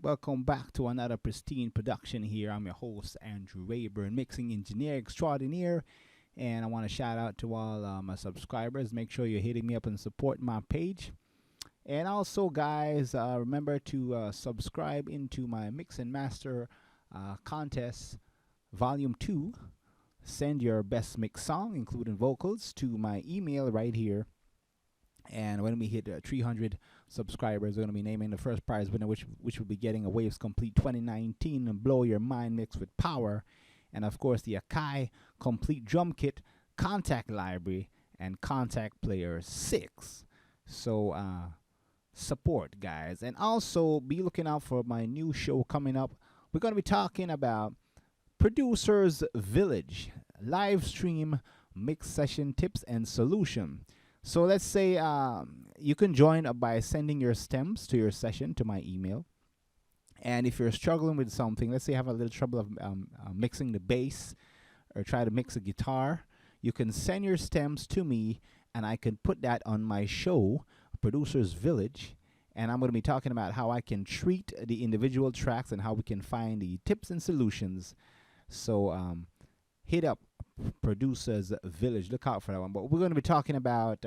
Welcome back to another pristine production here. I'm your host, Andrew Rayburn, mixing engineer extraordinaire. And I want to shout out to all my subscribers. Make sure you're hitting me up and support my page. And also, guys, remember to subscribe into my Mix and Master contest, Volume 2. Send your best mix song, including vocals, to my email right here. And when we hit 300 subscribers, we're going to be naming the first prize winner, which will be getting a Waves Complete 2019 and Blow Your Mind Mix with Power. And, of course, the Akai Complete Drum Kit, Contact Library, and Contact Player 6. So, support, guys. And also, be looking out for my new show coming up. We're going to be talking about Producers Village, live stream mix session tips and solution. So let's say you can join by sending your stems to your session to my email. And if you're struggling with something, let's say you have a little trouble of mixing the bass or try to mix a guitar, you can send your stems to me and I can put that on my show, Producers Village. And I'm going to be talking about how I can treat the individual tracks and how we can find the tips and solutions. So hit up Producers Village. Look out for that one. But we're going to be talking about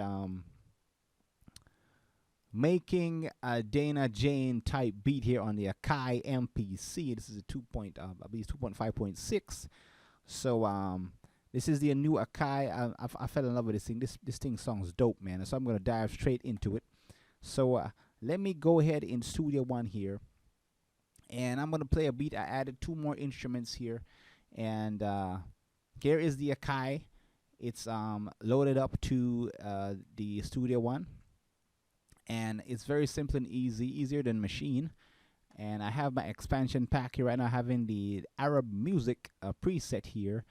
making a Dana Jane type beat here on the Akai MPC. This is a 2.5.6. So this is the new Akai. I fell in love with this thing. This thing sounds dope, man. So I'm going to dive straight into it. So let me go ahead in Studio One here, and I'm going to play a beat. I added 2 more instruments here, and here is the Akai. It's loaded up to the Studio One, and it's very simple and easy, easier than Machine. And I have my expansion pack here right now, having the Arab music preset here,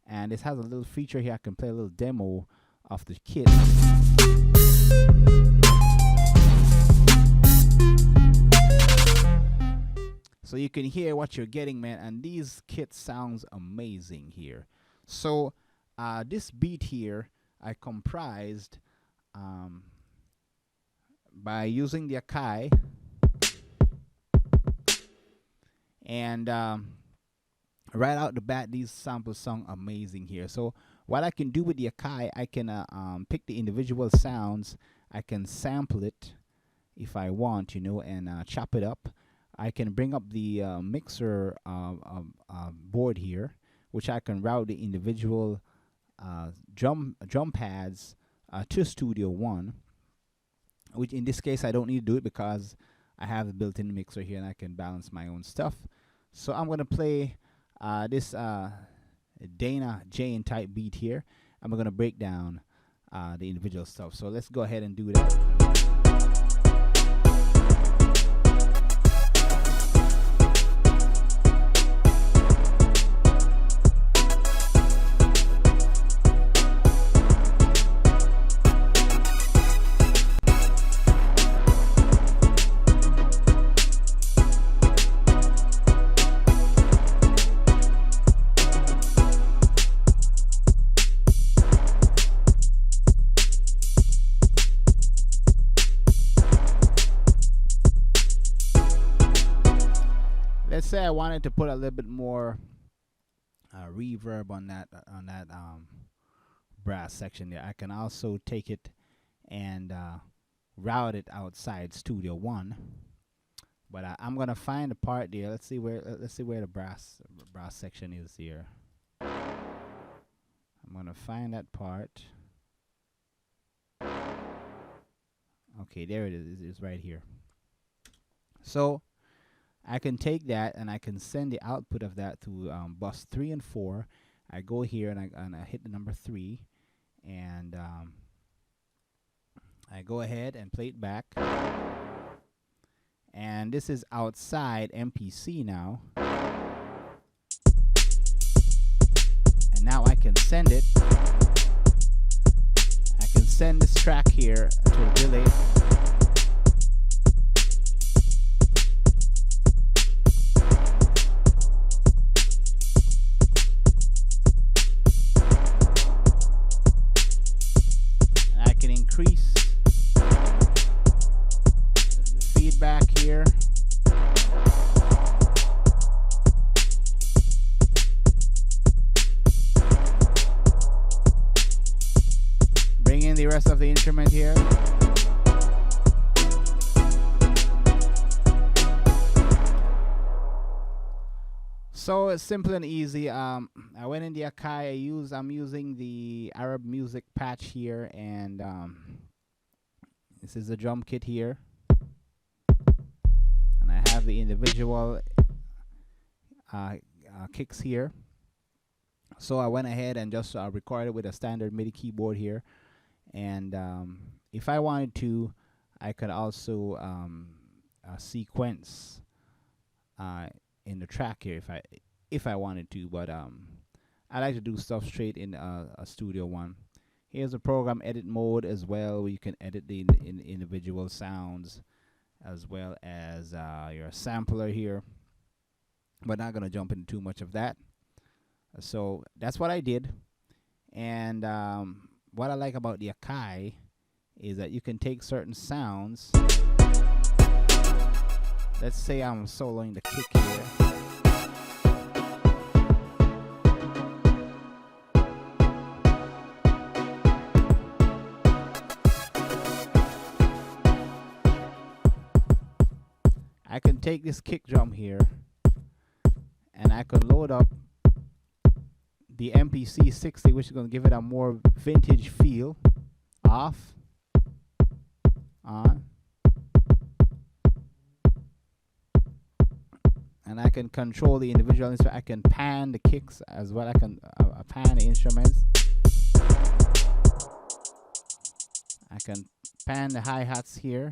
and this has a little feature here. I can play a little demo of the kit. So you can hear what you're getting, man, and these kits sounds amazing here. So this beat here I comprised by using the Akai, and right out the bat these samples sound amazing here. So what I can do with the Akai, I can pick the individual sounds, I can sample it if I want, you know, and chop it up. I can bring up the mixer board here, which I can route the individual drum pads to Studio One, which in this case I don't need to do it because I have the built-in mixer here and I can balance my own stuff. So I'm going to play this Dana Jane type beat here. I'm going to break down the individual stuff. So let's go ahead and do that. Let's say I wanted to put a little bit more reverb on that brass section there. I can also take it and route it outside Studio One. But I'm gonna find the part there. Let's see where the brass section is here. I'm gonna find that part. Okay, there it is. It's right here. So I can take that and I can send the output of that to bus 3 and 4. I go here and I hit the number 3, and I go ahead and play it back. And this is outside MPC now. And now I can send it. I can send this track here to a delay. Increase the feedback here. rest of the instrument here. So it's simple and easy. I went in the Akai. I'm using the Arab music patch here, and this is the drum kit here, and I have the individual kicks here. So I went ahead and just recorded with a standard MIDI keyboard here, and if I wanted to, I could also sequence in the track here if I wanted to, but I like to do stuff straight in a Studio One. Here's a program edit mode as well, where you can edit the individual sounds as well as your sampler here, but not gonna jump into too much of that. So that's what I did, and what I like about the Akai is that you can take certain sounds. Let's say I'm soloing the kick here. I can take this kick drum here and I can load up the MPC 60, which is going to give it a more vintage feel. Off, on, and I can control the individual instrument. I can pan the kicks as well. I can pan the instruments. I can pan the hi-hats here.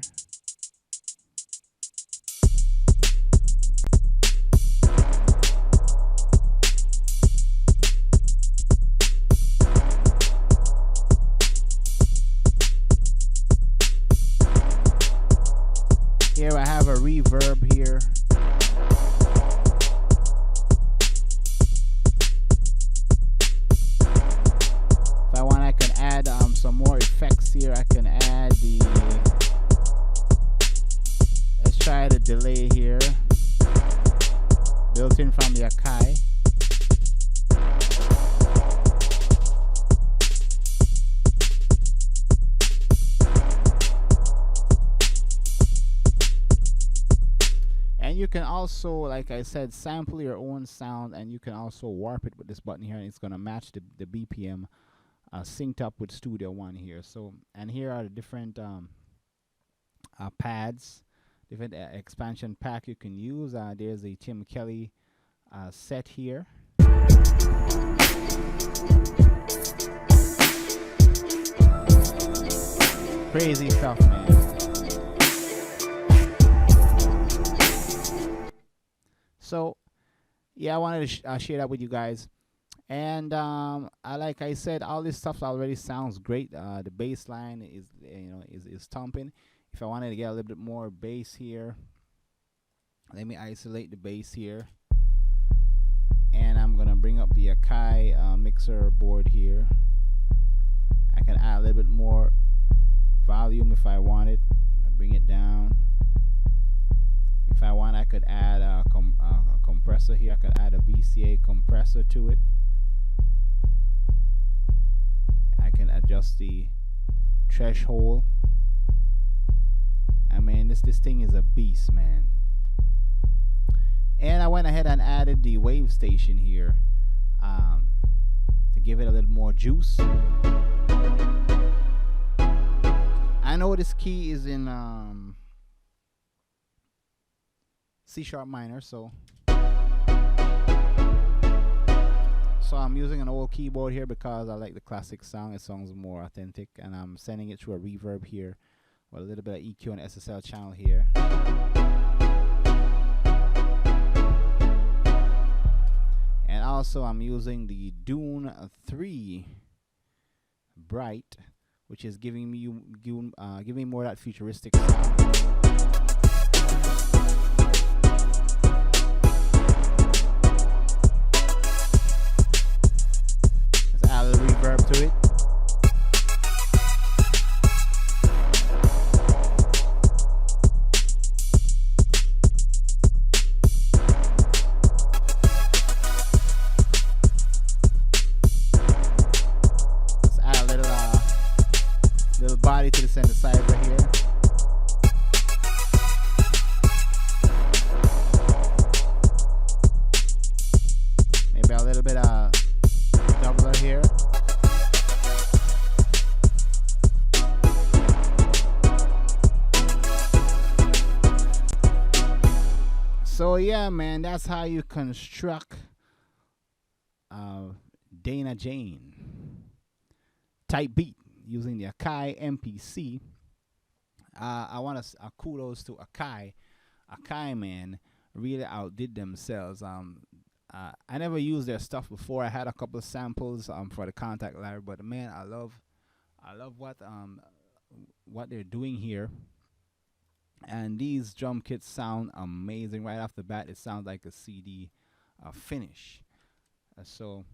Here I have a reverb here. If I want, I can add some more effects here. I can add let's try the delay here, built in from the Akai. And you can also, like I said, sample your own sound, and you can also warp it with this button here, and it's going to match the BPM synced up with Studio One here. So, and here are the different pads, different expansion pack you can use. There's a Tim Kelly set here. Crazy stuff, man. So, yeah, I wanted to share that with you guys. And like I said, all this stuff already sounds great. The bass line is thumping. If I wanted to get a little bit more bass here, let me isolate the bass here. And I'm gonna bring up the Akai mixer board here. I can add a little bit more volume if I wanted. Bring it down. If I want, I could add a compressor here. I could add a VCA compressor to it. I can adjust the threshold. I mean, this thing is a beast, man. And I went ahead and added the wave station here to give it a little more juice. I know this key is in C sharp minor, so I'm using an old keyboard here because I like the classic sound. It sounds more authentic, and I'm sending it through a reverb here with a little bit of EQ and SSL channel here. And also I'm using the Dune 3 Bright, which is giving me more of that futuristic sound. Reverb to it. Let's add a little synthesizer here. Maybe a little bit of doubler here. So yeah, man, that's how you construct Dana Jane type beat using the Akai MPC. I want to kudos to Akai. Akai, man, really outdid themselves. I never used their stuff before. I had a couple of samples for the contact library, but man, I love what they're doing here. And these drum kits sound amazing right off the bat. It sounds like a CD finish. So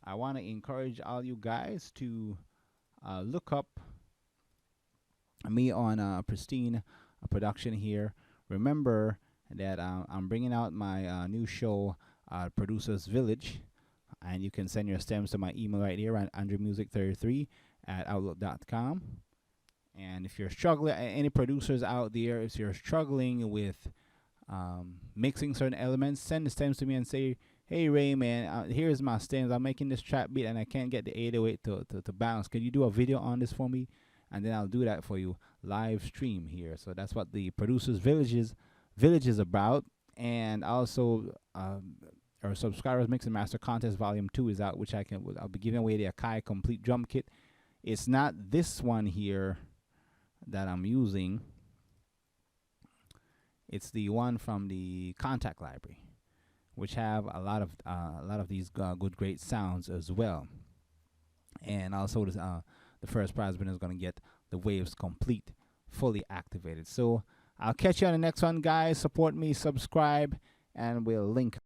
I want to encourage all you guys to look up me on Pristine Production here. Remember that I'm bringing out my new show, Producers Village, and you can send your stems to my email right here at andrewmusic33@outlook.com. And if you're struggling, any producers out there, if you're struggling with mixing certain elements, send the stems to me and say, hey Ray, man, here's my stems. I'm making this trap beat and I can't get the 808 to bounce. Can you do a video on this for me? And then I'll do that for you live stream here. So that's what the Producers Village is about. And also our subscribers mix and master contest volume 2 is out, which I'll be giving away the Akai complete drum kit. It's not this one here that I'm using. It's the one from the contact library, which have a lot of these good great sounds as well. And also the first prize winner is going to get the Waves complete fully activated. So I'll catch you on the next one, guys. Support me, subscribe, and we'll link